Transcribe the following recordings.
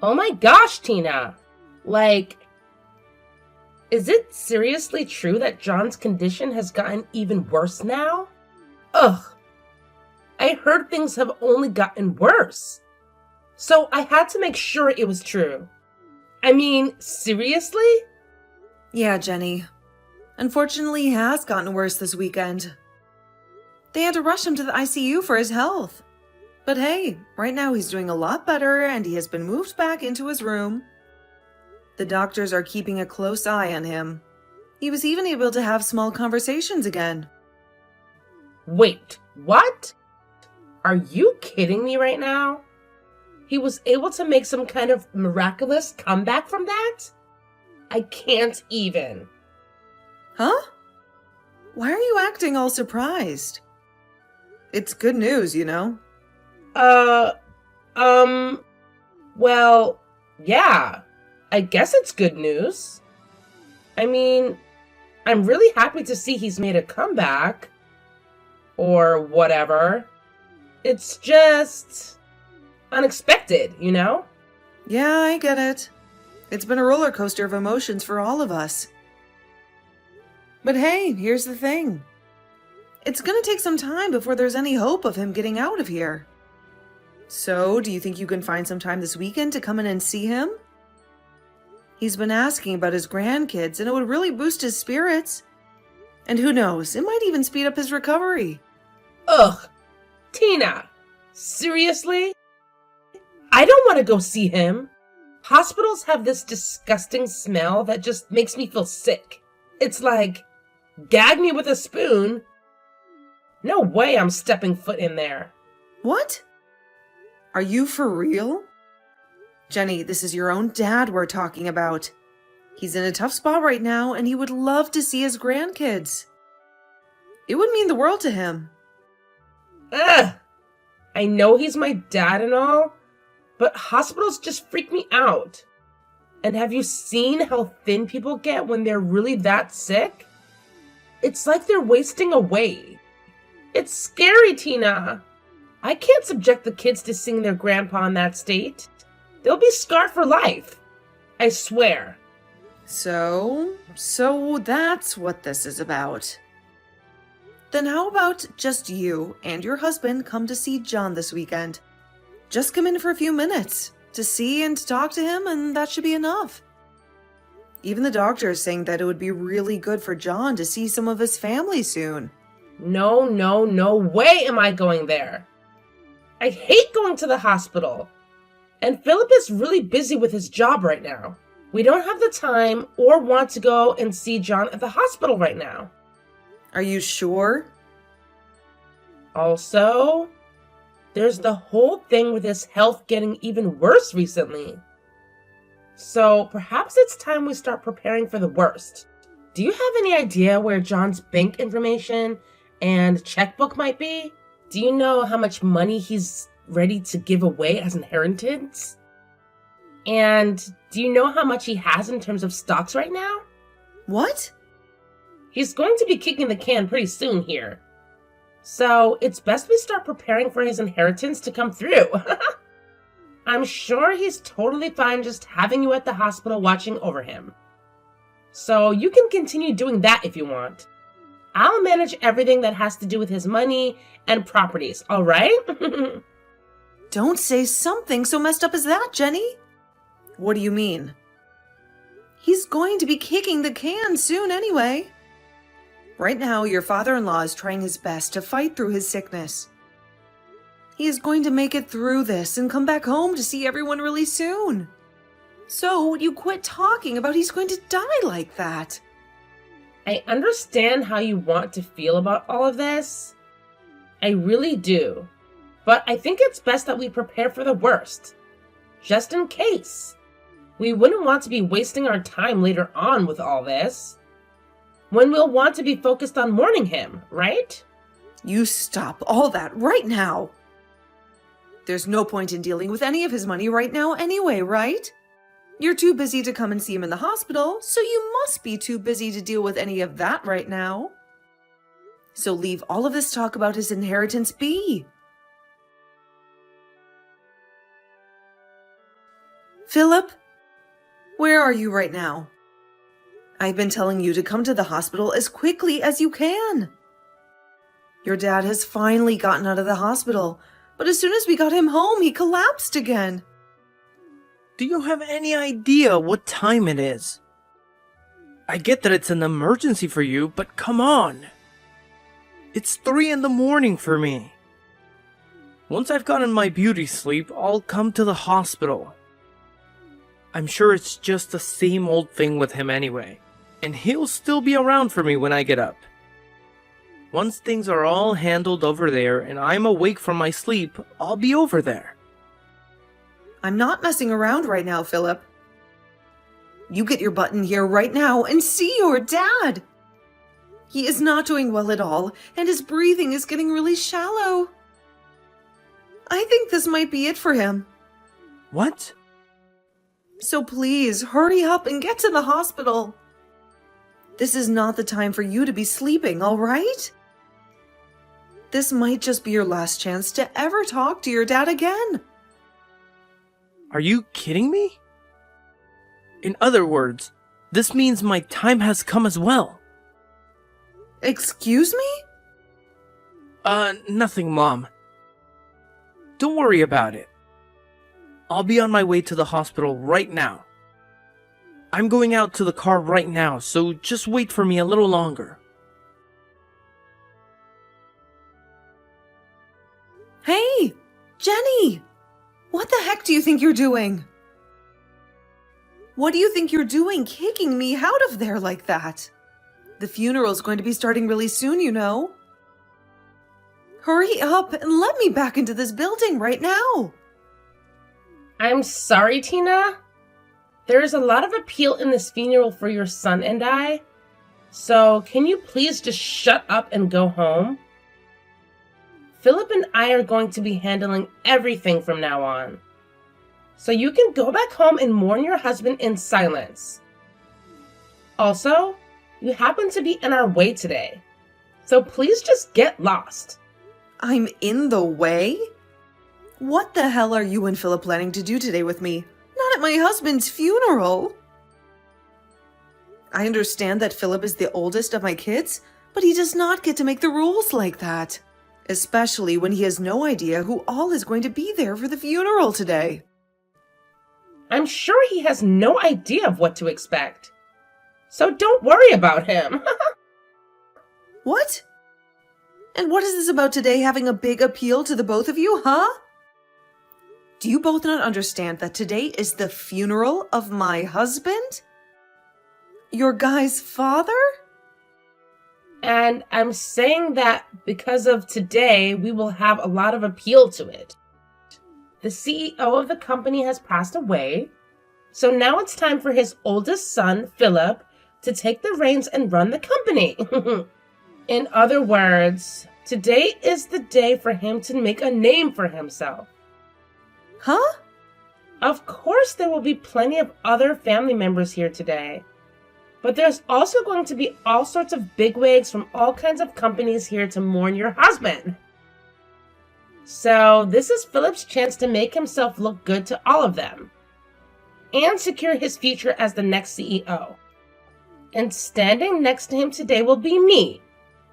Oh my gosh, Tina! Like, is it seriously true that John's condition has gotten even worse now? Ugh, I heard things have only gotten worse. So I had to make sure it was true. I mean, seriously? Yeah, Jenny. Unfortunately, he has gotten worse this weekend. They had to rush him to the ICU for his health. But hey, right now he's doing a lot better and he has been moved back into his room. The doctors are keeping a close eye on him. He was even able to have small conversations again. Wait, what? Are you kidding me right now? He was able to make some kind of miraculous comeback from that? I can't even. Huh? Why are you acting all surprised? It's good news, you know. Well, yeah. I guess it's good news. I mean, I'm really happy to see he's made a comeback. Or whatever. It's just unexpected, you know? Yeah, I get it. It's been a roller coaster of emotions for all of us. But hey, here's the thing. It's gonna take some time before there's any hope of him getting out of here. So, do you think you can find some time this weekend to come in and see him? He's been asking about his grandkids, and it would really boost his spirits. And who knows, it might even speed up his recovery. Ugh, Tina, seriously? I don't want to go see him. Hospitals have this disgusting smell that just makes me feel sick. It's like, gag me with a spoon. No way I'm stepping foot in there. What? Are you for real? Jenny, this is your own dad we're talking about. He's in a tough spot right now, and he would love to see his grandkids. It would mean the world to him. Ugh! I know he's my dad and all, but hospitals just freak me out. And have you seen how thin people get when they're really that sick? It's like they're wasting away. It's scary, Tina. I can't subject the kids to seeing their grandpa in that state. They'll be scarred for life. I swear. So that's what this is about. Then how about just you and your husband come to see John this weekend? Just come in for a few minutes to see and talk to him, and that should be enough. Even the doctor is saying that it would be really good for John to see some of his family soon. No way am I going there. I hate going to the hospital. And Philip is really busy with his job right now. We don't have the time or want to go and see John at the hospital right now. Are you sure? Also, there's the whole thing with his health getting even worse recently. So perhaps it's time we start preparing for the worst. Do you have any idea where John's bank information and checkbook might be? Do you know how much money he's ready to give away as inheritance? And do you know how much he has in terms of stocks right now? What? He's going to be kicking the can pretty soon here. So it's best we start preparing for his inheritance to come through. I'm sure he's totally fine just having you at the hospital watching over him. So you can continue doing that if you want. I'll manage everything that has to do with his money and properties, all right? Don't say something so messed up as that, Jenny. What do you mean? He's going to be kicking the can soon anyway. Right now, your father-in-law is trying his best to fight through his sickness. He is going to make it through this and come back home to see everyone really soon. So, would you quit talking about he's going to die like that? I understand how you want to feel about all of this. I really do. But I think it's best that we prepare for the worst. Just in case. We wouldn't want to be wasting our time later on with all this. When we'll want to be focused on mourning him, right? You stop all that right now. There's no point in dealing with any of his money right now anyway, right? You're too busy to come and see him in the hospital, so you must be too busy to deal with any of that right now. So leave all of this talk about his inheritance be. Philip? Where are you right now? I've been telling you to come to the hospital as quickly as you can. Your dad has finally gotten out of the hospital, but as soon as we got him home, he collapsed again. Do you have any idea what time it is? I get that it's an emergency for you, but come on. It's 3 in the morning for me. Once I've gotten my beauty sleep, I'll come to the hospital. I'm sure it's just the same old thing with him anyway, and he'll still be around for me when I get up. Once things are all handled over there and I'm awake from my sleep, I'll be over there. I'm not messing around right now, Philip. You get your butt in here right now and see your dad. He is not doing well at all, and his breathing is getting really shallow. I think this might be it for him. What? So please, hurry up and get to the hospital. This is not the time for you to be sleeping, all right? This might just be your last chance to ever talk to your dad again. Are you kidding me? In other words, this means my time has come as well. Excuse me? Nothing, Mom. Don't worry about it. I'll be on my way to the hospital right now. I'm going out to the car right now, so just wait for me a little longer. Hey, Jenny! What the heck do you think you're doing? What do you think you're doing kicking me out of there like that? The funeral's going to be starting really soon, you know. Hurry up and let me back into this building right now. I'm sorry, Tina. There is a lot of appeal in this funeral for your son and I. So can you please just shut up and go home? Philip and I are going to be handling everything from now on. So you can go back home and mourn your husband in silence. Also, you happen to be in our way today. So please just get lost. I'm in the way? What the hell are you and Philip planning to do today with me? Not at my husband's funeral. I understand that Philip is the oldest of my kids, but he does not get to make the rules like that. Especially when he has no idea who all is going to be there for the funeral today. I'm sure he has no idea of what to expect. So don't worry about him. What? And what is this about today having a big appeal to the both of you, huh? Do you both not understand that today is the funeral of my husband? Your guy's father? And I'm saying that because of today, we will have a lot of appeal to it. The CEO of the company has passed away, so now it's time for his oldest son, Philip, to take the reins and run the company. In other words, today is the day for him to make a name for himself. Huh? Of course, there will be plenty of other family members here today. But there's also going to be all sorts of bigwigs from all kinds of companies here to mourn your husband. So this is Philip's chance to make himself look good to all of them. And secure his future as the next CEO. And standing next to him today will be me,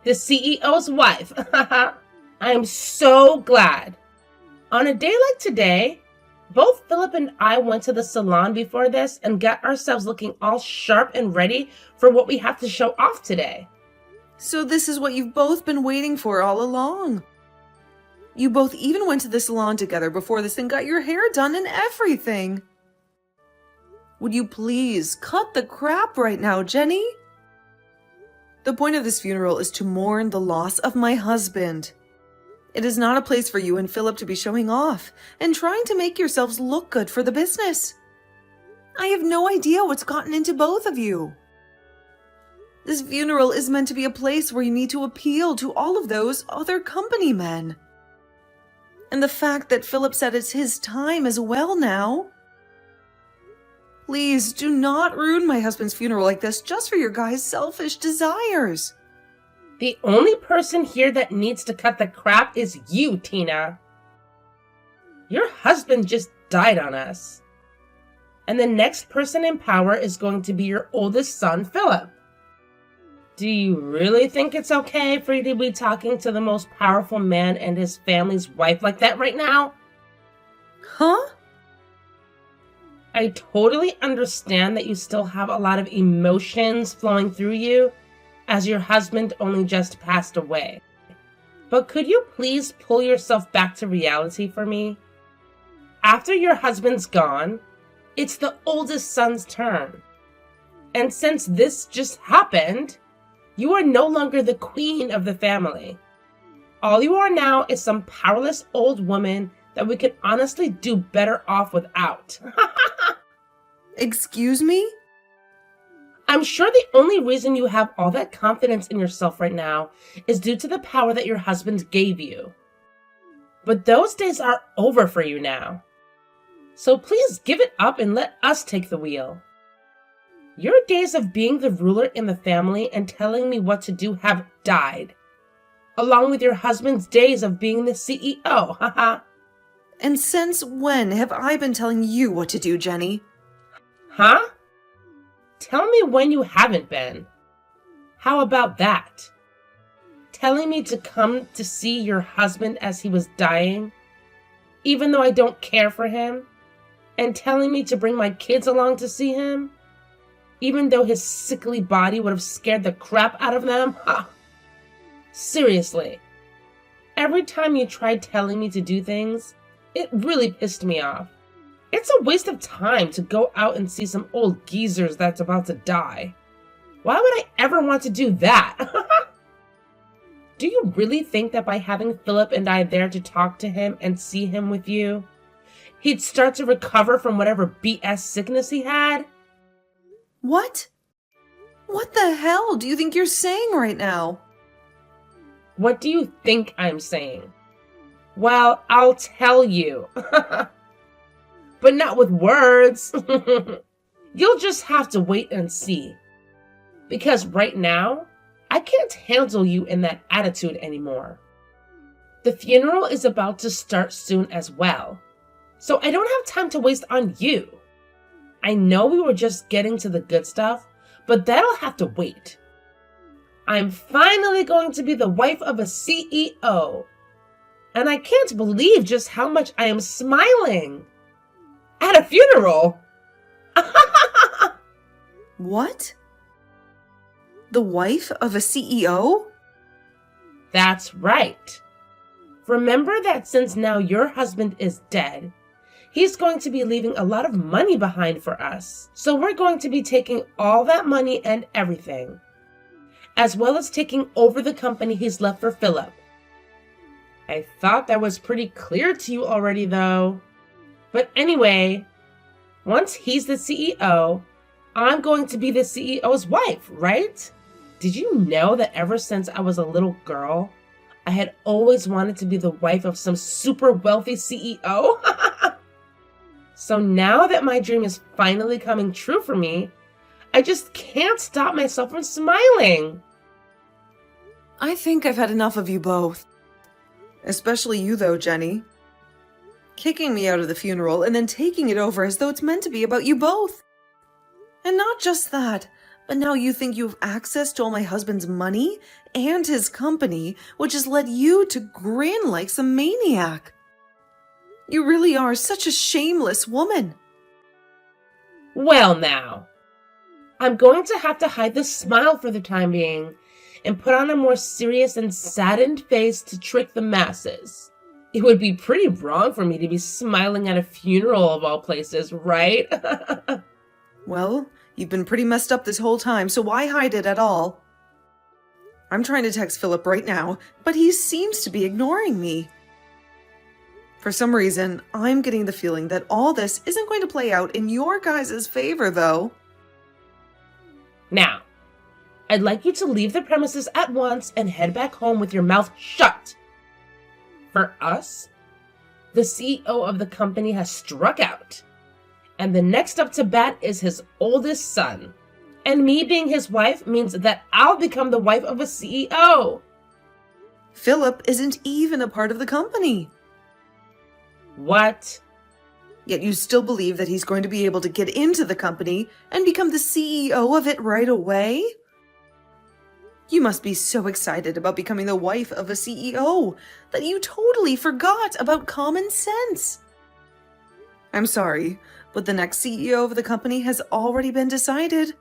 the CEO's wife. I am so glad. On a day like today, both Philip and I went to the salon before this and got ourselves looking all sharp and ready for what we have to show off today. So this is what you've both been waiting for all along. You both even went to the salon together before this and got your hair done and everything. Would you please cut the crap right now, Jenny? The point of this funeral is to mourn the loss of my husband. It is not a place for you and Philip to be showing off and trying to make yourselves look good for the business. I have no idea what's gotten into both of you. This funeral is meant to be a place where you need to appeal to all of those other company men. And the fact that Philip said it's his time as well now. Please do not ruin my husband's funeral like this just for your guys' selfish desires. The only person here that needs to cut the crap is you, Tina. Your husband just died on us. And the next person in power is going to be your oldest son, Philip. Do you really think it's okay for you to be talking to the most powerful man and his family's wife like that right now? Huh? I totally understand that you still have a lot of emotions flowing through you, as your husband only just passed away. But could you please pull yourself back to reality for me? After your husband's gone, it's the oldest son's turn. And since this just happened, you are no longer the queen of the family. All you are now is some powerless old woman that we could honestly do better off without. Excuse me? I'm sure the only reason you have all that confidence in yourself right now is due to the power that your husband gave you. But those days are over for you now. So please give it up and let us take the wheel. Your days of being the ruler in the family and telling me what to do have died, along with your husband's days of being the CEO, haha. And since when have I been telling you what to do, Jenny? Huh? Tell me when you haven't been. How about that? Telling me to come to see your husband as he was dying, even though I don't care for him, and telling me to bring my kids along to see him, even though his sickly body would have scared the crap out of them? Ha! Seriously. Every time you tried telling me to do things, it really pissed me off. It's a waste of time to go out and see some old geezers that's about to die. Why would I ever want to do that? Do you really think that by having Philip and I there to talk to him and see him with you, he'd start to recover from whatever BS sickness he had? What? What the hell do you think you're saying right now? What do you think I'm saying? Well, I'll tell you. But not with words. You'll just have to wait and see. Because right now, I can't handle you in that attitude anymore. The funeral is about to start soon as well, so I don't have time to waste on you. I know we were just getting to the good stuff, but that'll have to wait. I'm finally going to be the wife of a CEO. And I can't believe just how much I am smiling. At a funeral? What? The wife of a CEO? That's right. Remember that since now your husband is dead, he's going to be leaving a lot of money behind for us. So we're going to be taking all that money and everything, as well as taking over the company he's left for Philip. I thought that was pretty clear to you already, though. But anyway, once he's the CEO, I'm going to be the CEO's wife, right? Did you know that ever since I was a little girl, I had always wanted to be the wife of some super wealthy CEO? So now that my dream is finally coming true for me, I just can't stop myself from smiling. I think I've had enough of you both. Especially you, though, Jenny. Kicking me out of the funeral and then taking it over as though it's meant to be about you both. And not just that, but now you think you have access to all my husband's money and his company, which has led you to grin like some maniac. You really are such a shameless woman. Well now, I'm going to have to hide this smile for the time being and put on a more serious and saddened face to trick the masses. It would be pretty wrong for me to be smiling at a funeral of all places, right? Well, you've been pretty messed up this whole time, so why hide it at all? I'm trying to text Philip right now, but he seems to be ignoring me. For some reason, I'm getting the feeling that all this isn't going to play out in your guys' favor, though. Now, I'd like you to leave the premises at once and head back home with your mouth shut. For us, the CEO of the company has struck out, and the next up to bat is his oldest son. And me being his wife means that I'll become the wife of a CEO. Philip isn't even a part of the company. What? Yet you still believe that he's going to be able to get into the company and become the CEO of it right away? You must be so excited about becoming the wife of a CEO that you totally forgot about common sense. I'm sorry, but the next CEO of the company has already been decided.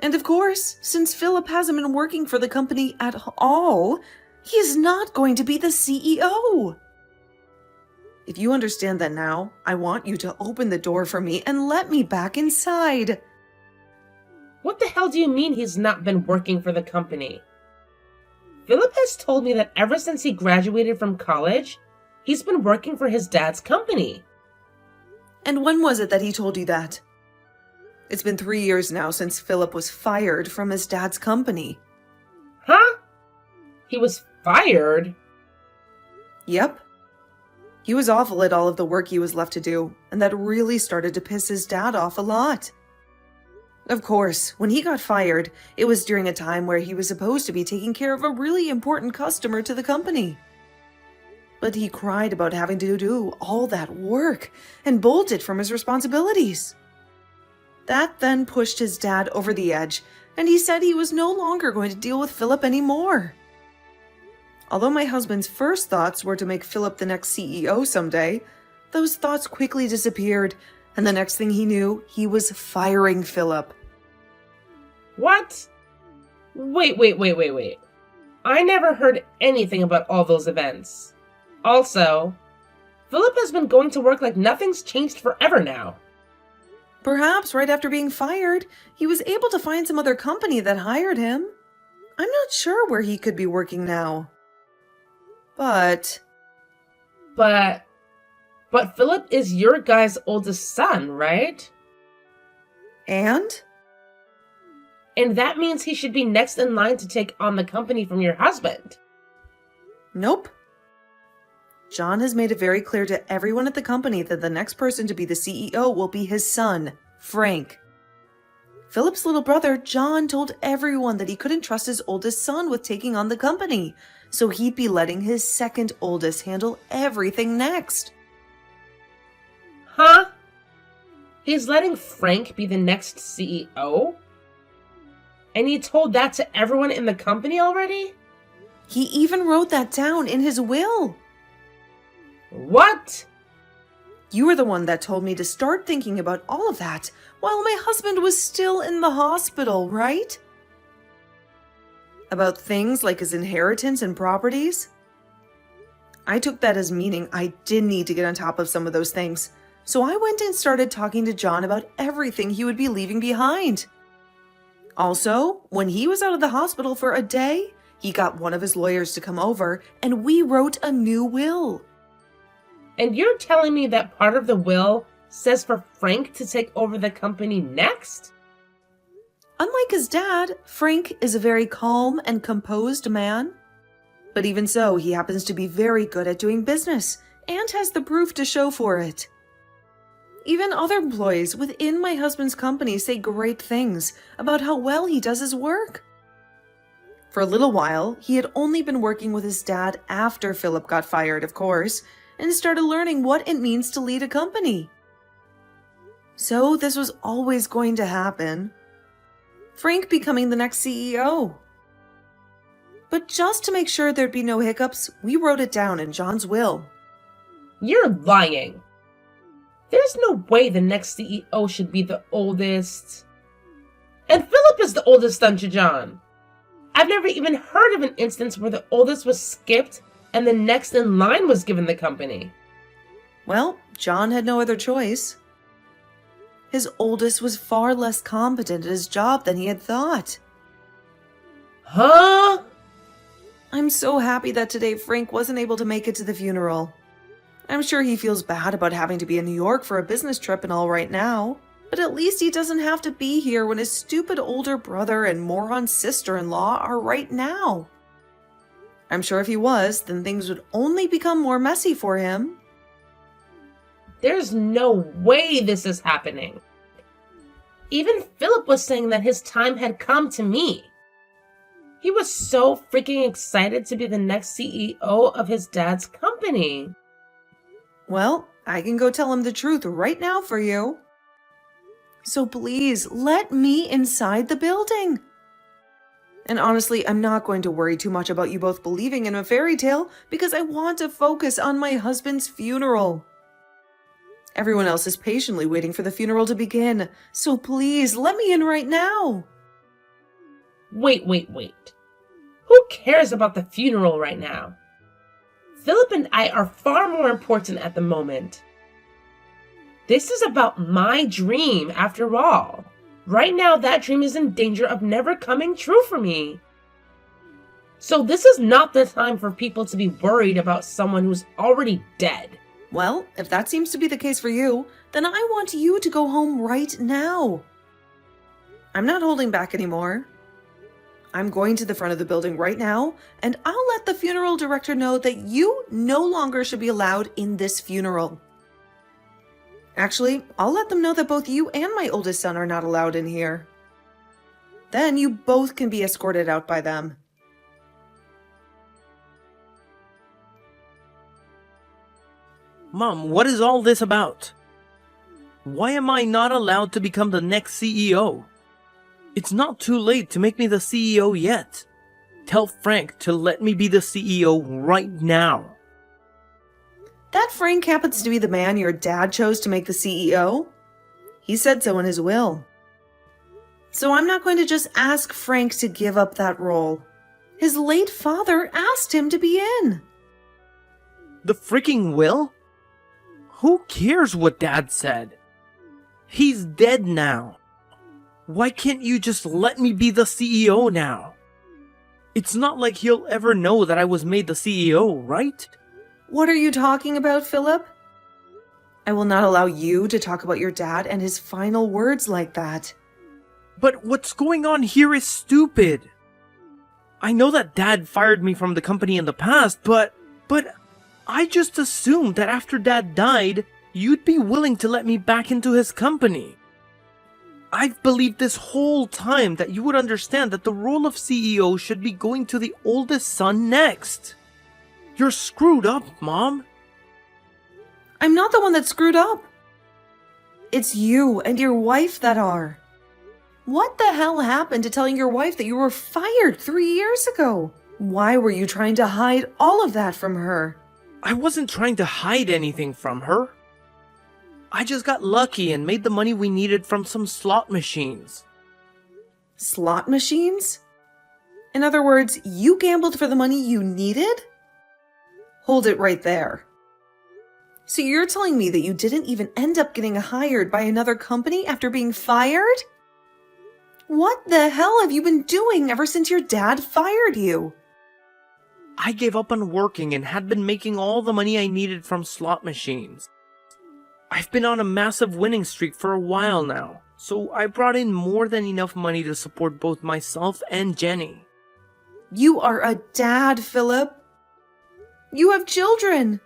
And of course, since Philip hasn't been working for the company at all, he is not going to be the CEO. If you understand that now, I want you to open the door for me and let me back inside. What the hell do you mean he's not been working for the company? Philip has told me that ever since he graduated from college, he's been working for his dad's company. And when was it that he told you that? It's been 3 years now since Philip was fired from his dad's company. Huh? He was fired? Yep. He was awful at all of the work he was left to do, and that really started to piss his dad off a lot. Of course, when he got fired, it was during a time where he was supposed to be taking care of a really important customer to the company. But he cried about having to do all that work and bolted from his responsibilities. That then pushed his dad over the edge, and he said he was no longer going to deal with Philip anymore. Although my husband's first thoughts were to make Philip the next CEO someday, those thoughts quickly disappeared, and the next thing he knew, he was firing Philip. What? Wait. I never heard anything about all those events. Also, Philip has been going to work like nothing's changed forever now. Perhaps right after being fired, he was able to find some other company that hired him. I'm not sure where he could be working now. But Philip is your guy's oldest son, right? And that means he should be next in line to take on the company from your husband. Nope. John has made it very clear to everyone at the company that the next person to be the CEO will be his son, Frank. Philip's little brother, John, told everyone that he couldn't trust his oldest son with taking on the company, so he'd be letting his second oldest handle everything next. Huh? He's letting Frank be the next CEO? And he told that to everyone in the company already? He even wrote that down in his will. What? You were the one that told me to start thinking about all of that while my husband was still in the hospital, right? About things like his inheritance and properties? I took that as meaning I did need to get on top of some of those things, so I went and started talking to John about everything he would be leaving behind. Also, when he was out of the hospital for a day, he got one of his lawyers to come over and we wrote a new will. And you're telling me that part of the will says for Frank to take over the company next? Unlike his dad, Frank is a very calm and composed man. But even so, he happens to be very good at doing business and has the proof to show for it. Even other employees within my husband's company say great things about how well he does his work. For a little while, he had only been working with his dad after Philip got fired, of course, and started learning what it means to lead a company. So this was always going to happen. Frank becoming the next CEO. But just to make sure there'd be no hiccups, we wrote it down in John's will. You're lying. There's no way the next CEO should be the oldest. And Philip is the oldest son to John. I've never even heard of an instance where the oldest was skipped and the next in line was given the company. Well, John had no other choice. His oldest was far less competent at his job than he had thought. Huh? I'm so happy that today Frank wasn't able to make it to the funeral. I'm sure he feels bad about having to be in New York for a business trip and all right now, but at least he doesn't have to be here when his stupid older brother and moron sister-in-law are right now. I'm sure if he was, then things would only become more messy for him. There's no way this is happening. Even Philip was saying that his time had come to me. He was so freaking excited to be the next CEO of his dad's company. Well, I can go tell him the truth right now for you. So please, let me inside the building. And honestly, I'm not going to worry too much about you both believing in a fairy tale because I want to focus on my husband's funeral. Everyone else is patiently waiting for the funeral to begin, so please, let me in right now. Wait. Who cares about the funeral right now? Philip and I are far more important at the moment. This is about my dream, after all. Right now, that dream is in danger of never coming true for me. So this is not the time for people to be worried about someone who's already dead. Well, if that seems to be the case for you, then I want you to go home right now. I'm not holding back anymore. I'm going to the front of the building right now, and I'll let the funeral director know that you no longer should be allowed in this funeral. Actually, I'll let them know that both you and my oldest son are not allowed in here. Then you both can be escorted out by them. Mom, what is all this about? Why am I not allowed to become the next CEO? It's not too late to make me the CEO yet. Tell Frank to let me be the CEO right now. That Frank happens to be the man your dad chose to make the CEO. He said so in his will. So I'm not going to just ask Frank to give up that role. His late father asked him to be in. The freaking will? Who cares what Dad said? He's dead now. Why can't you just let me be the CEO now? It's not like he'll ever know that I was made the CEO, right? What are you talking about, Philip? I will not allow you to talk about your dad and his final words like that. But what's going on here is stupid. I know that Dad fired me from the company in the past, but I just assumed that after Dad died, you'd be willing to let me back into his company. I've believed this whole time that you would understand that the role of CEO should be going to the oldest son next. You're screwed up, Mom. I'm not the one that's screwed up. It's you and your wife that are. What the hell happened to telling your wife that you were fired 3 years ago? Why were you trying to hide all of that from her? I wasn't trying to hide anything from her. I just got lucky and made the money we needed from some slot machines. Slot machines? In other words, you gambled for the money you needed? Hold it right there. So you're telling me that you didn't even end up getting hired by another company after being fired? What the hell have you been doing ever since your dad fired you? I gave up on working and had been making all the money I needed from slot machines. I've been on a massive winning streak for a while now, so I brought in more than enough money to support both myself and Jenny. You are a dad, Philip. You have children.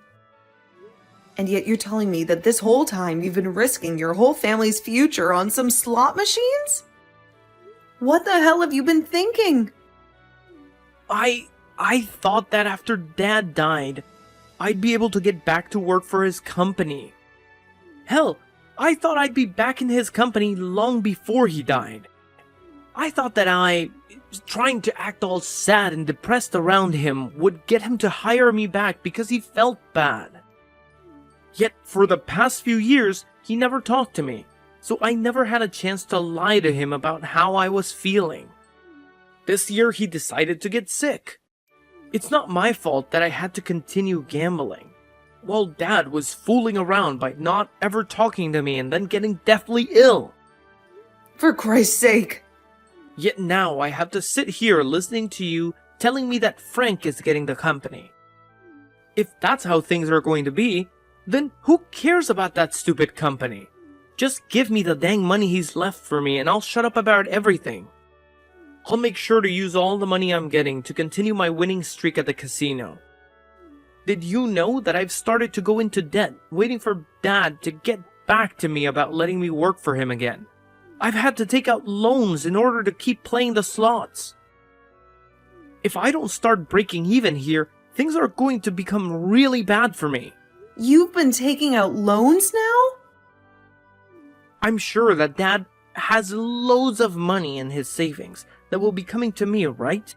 And yet you're telling me that this whole time you've been risking your whole family's future on some slot machines? What the hell have you been thinking? I thought that after Dad died, I'd be able to get back to work for his company. Hell, I thought I'd be back in his company long before he died. I thought that trying to act all sad and depressed around him would get him to hire me back because he felt bad. Yet for the past few years, he never talked to me, so I never had a chance to lie to him about how I was feeling. This year he decided to get sick. It's not my fault that I had to continue gambling, while Dad was fooling around by not ever talking to me and then getting deathly ill. For Christ's sake. Yet now I have to sit here listening to you telling me that Frank is getting the company. If that's how things are going to be, then who cares about that stupid company? Just give me the dang money he's left for me and I'll shut up about everything. I'll make sure to use all the money I'm getting to continue my winning streak at the casino. Did you know that I've started to go into debt, waiting for Dad to get back to me about letting me work for him again? I've had to take out loans in order to keep playing the slots. If I don't start breaking even here, things are going to become really bad for me. You've been taking out loans now? I'm sure that Dad has loads of money in his savings that will be coming to me, right?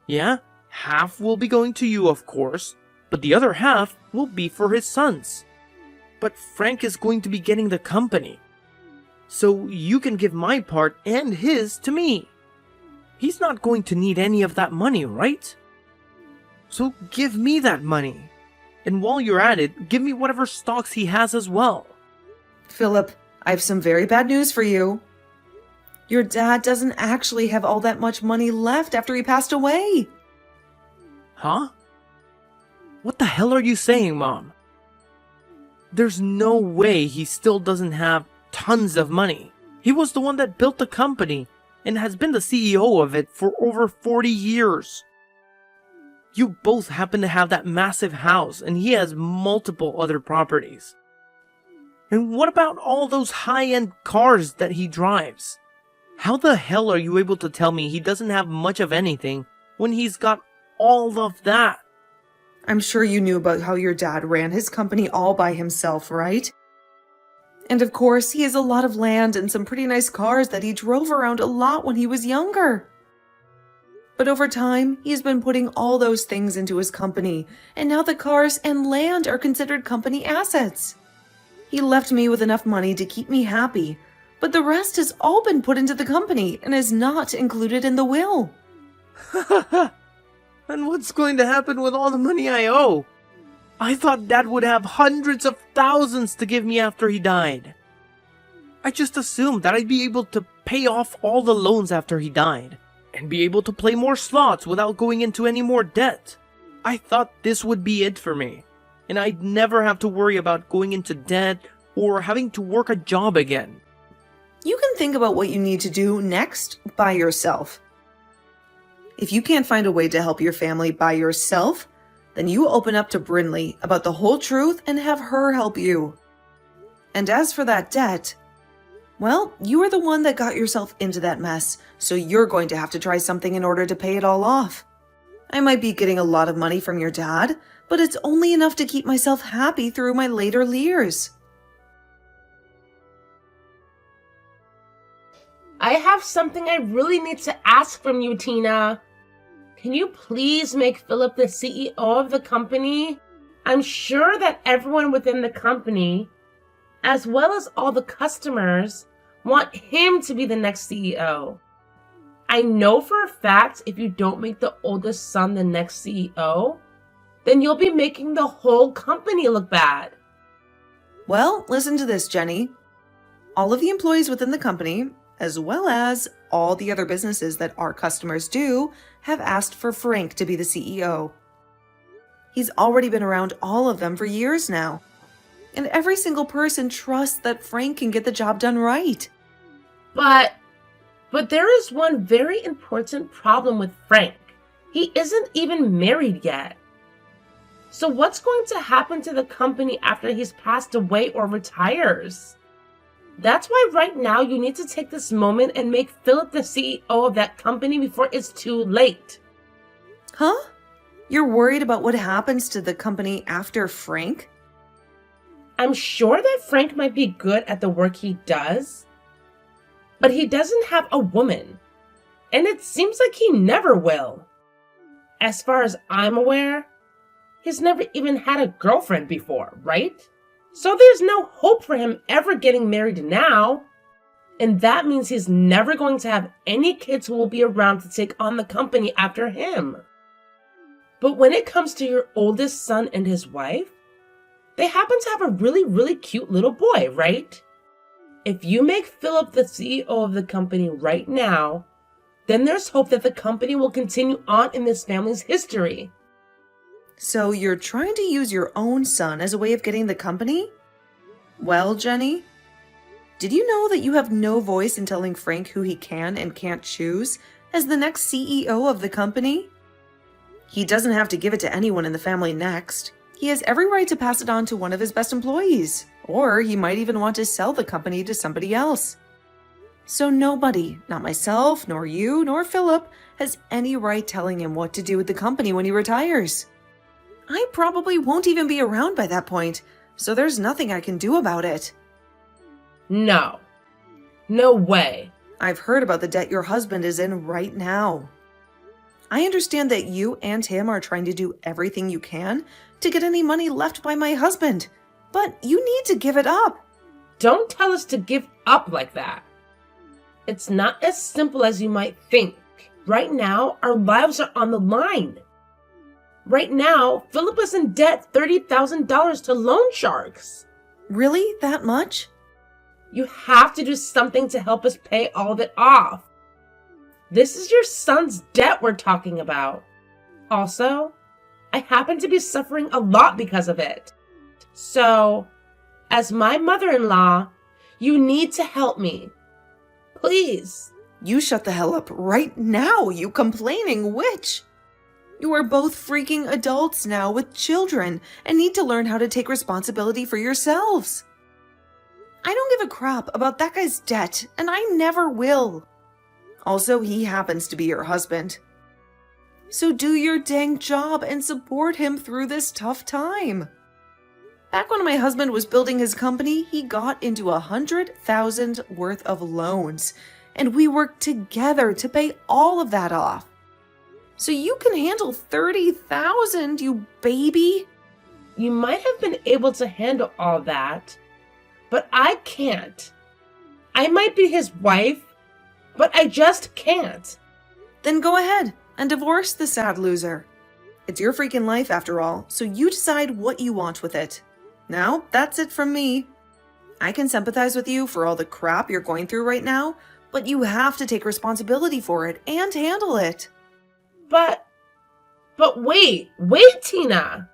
Yeah, half will be going to you, of course, but the other half will be for his sons. But Frank is going to be getting the company, so you can give my part and his to me. He's not going to need any of that money, right? So give me that money. And while you're at it, give me whatever stocks he has as well. Philip, I have some very bad news for you. Your dad doesn't actually have all that much money left after he passed away. Huh? What the hell are you saying, Mom? There's no way he still doesn't have tons of money. He was the one that built the company and has been the CEO of it for over 40 years. You both happen to have that massive house, and he has multiple other properties. And what about all those high-end cars that he drives? How the hell are you able to tell me he doesn't have much of anything when he's got all of that? I'm sure you knew about how your dad ran his company all by himself, right? And of course, he has a lot of land and some pretty nice cars that he drove around a lot when he was younger. But over time, he's been putting all those things into his company, and now the cars and land are considered company assets. He left me with enough money to keep me happy, but the rest has all been put into the company and is not included in the will. And what's going to happen with all the money I owe? I thought Dad would have hundreds of thousands to give me after he died. I just assumed that I'd be able to pay off all the loans after he died, and be able to play more slots without going into any more debt. I thought this would be it for me, and I'd never have to worry about going into debt or having to work a job again. You can think about what you need to do next by yourself. If you can't find a way to help your family by yourself, then you open up to Brinley about the whole truth and have her help you. And as for that debt, well, you are the one that got yourself into that mess, so you're going to have to try something in order to pay it all off. I might be getting a lot of money from your dad, but it's only enough to keep myself happy through my later years. I have something I really need to ask from you, Tina. Can you please make Philip the CEO of the company? I'm sure that everyone within the company, as well as all the customers, want him to be the next CEO. I know for a fact if you don't make the oldest son the next CEO, then you'll be making the whole company look bad. Well, listen to this, Jenny. All of the employees within the company, as well as all the other businesses that our customers do, have asked for Frank to be the CEO. He's already been around all of them for years now. And every single person trusts that Frank can get the job done right. But there is one very important problem with Frank. He isn't even married yet. So what's going to happen to the company after he's passed away or retires? That's why right now you need to take this moment and make Philip the CEO of that company before it's too late. Huh? You're worried about what happens to the company after Frank? I'm sure that Frank might be good at the work he does, but he doesn't have a woman, and it seems like he never will. As far as I'm aware, he's never even had a girlfriend before, right? So there's no hope for him ever getting married now. And that means he's never going to have any kids who will be around to take on the company after him. But when it comes to your oldest son and his wife, they happen to have a really, really cute little boy, right? If you make Philip the CEO of the company right now, then there's hope that the company will continue on in this family's history. So you're trying to use your own son as a way of getting the company? Well, Jenny, did you know that you have no voice in telling Frank who he can and can't choose as the next CEO of the company? He doesn't have to give it to anyone in the family next. He has every right to pass it on to one of his best employees, or he might even want to sell the company to somebody else. So nobody, not myself, nor you, nor Philip, has any right telling him what to do with the company when he retires. I probably won't even be around by that point, so there's nothing I can do about it. No. No way. I've heard about the debt your husband is in right now. I understand that you and him are trying to do everything you can to get any money left by my husband, but you need to give it up. Don't tell us to give up like that. It's not as simple as you might think. Right now, our lives are on the line. Right now, Philip is in debt $30,000 to loan sharks. Really? That much? You have to do something to help us pay all of it off. This is your son's debt we're talking about. Also, I happen to be suffering a lot because of it. So, as my mother-in-law, you need to help me. Please. You shut the hell up right now, you complaining witch. You are both freaking adults now with children and need to learn how to take responsibility for yourselves. I don't give a crap about that guy's debt, and I never will. Also, he happens to be your husband. So do your dang job and support him through this tough time. Back when my husband was building his company, he got into $100,000 worth of loans, and we worked together to pay all of that off. So you can handle $30,000, you baby. You might have been able to handle all that, but I can't. I might be his wife, but I just can't. Then go ahead and divorce the sad loser. It's your freaking life after all, so you decide what you want with it. Now, that's it from me. I can sympathize with you for all the crap you're going through right now, but you have to take responsibility for it and handle it. But wait, Tina.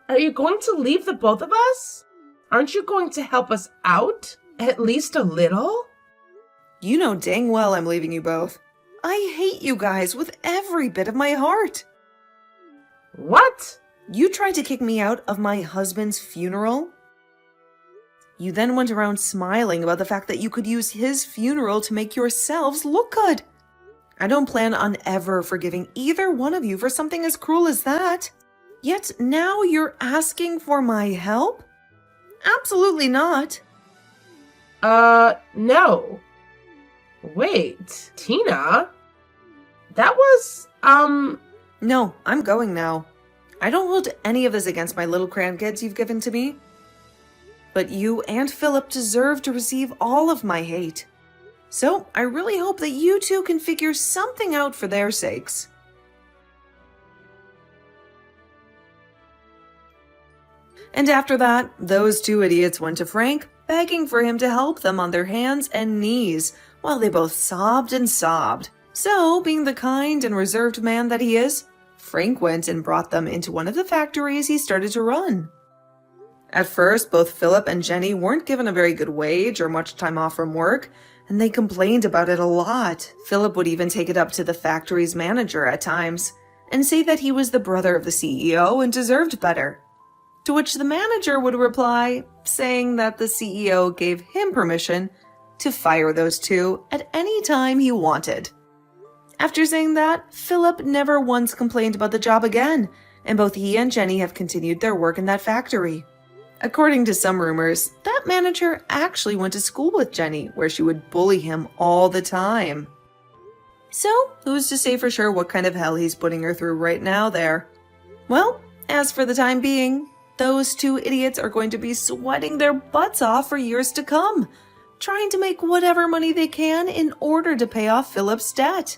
Are you going to leave the both of us? Aren't you going to help us out? At least a little? You know dang well I'm leaving you both. I hate you guys with every bit of my heart. What? You tried to kick me out of my husband's funeral? You then went around smiling about the fact that you could use his funeral to make yourselves look good. I don't plan on ever forgiving either one of you for something as cruel as that. Yet now you're asking for my help? Absolutely not. No. Wait, Tina? That was, No, I'm going now. I don't hold any of this against my little grandkids you've given to me. But you and Philip deserve to receive all of my hate. So I really hope that you two can figure something out for their sakes. And after that, those two idiots went to Frank, begging for him to help them on their hands and knees, while they both sobbed and sobbed. So, being the kind and reserved man that he is, Frank went and brought them into one of the factories he started to run. At first, both Philip and Jenny weren't given a very good wage or much time off from work, and they complained about it a lot. Philip would even take it up to the factory's manager at times, and say that he was the brother of the CEO and deserved better. To which the manager would reply, saying that the CEO gave him permission to fire those two at any time he wanted. After saying that, Philip never once complained about the job again, and both he and Jenny have continued their work in that factory. According to some rumors, that manager actually went to school with Jenny, where she would bully him all the time. So, who's to say for sure what kind of hell he's putting her through right now there? Well, as for the time being, those two idiots are going to be sweating their butts off for years to come, trying to make whatever money they can in order to pay off Philip's debt.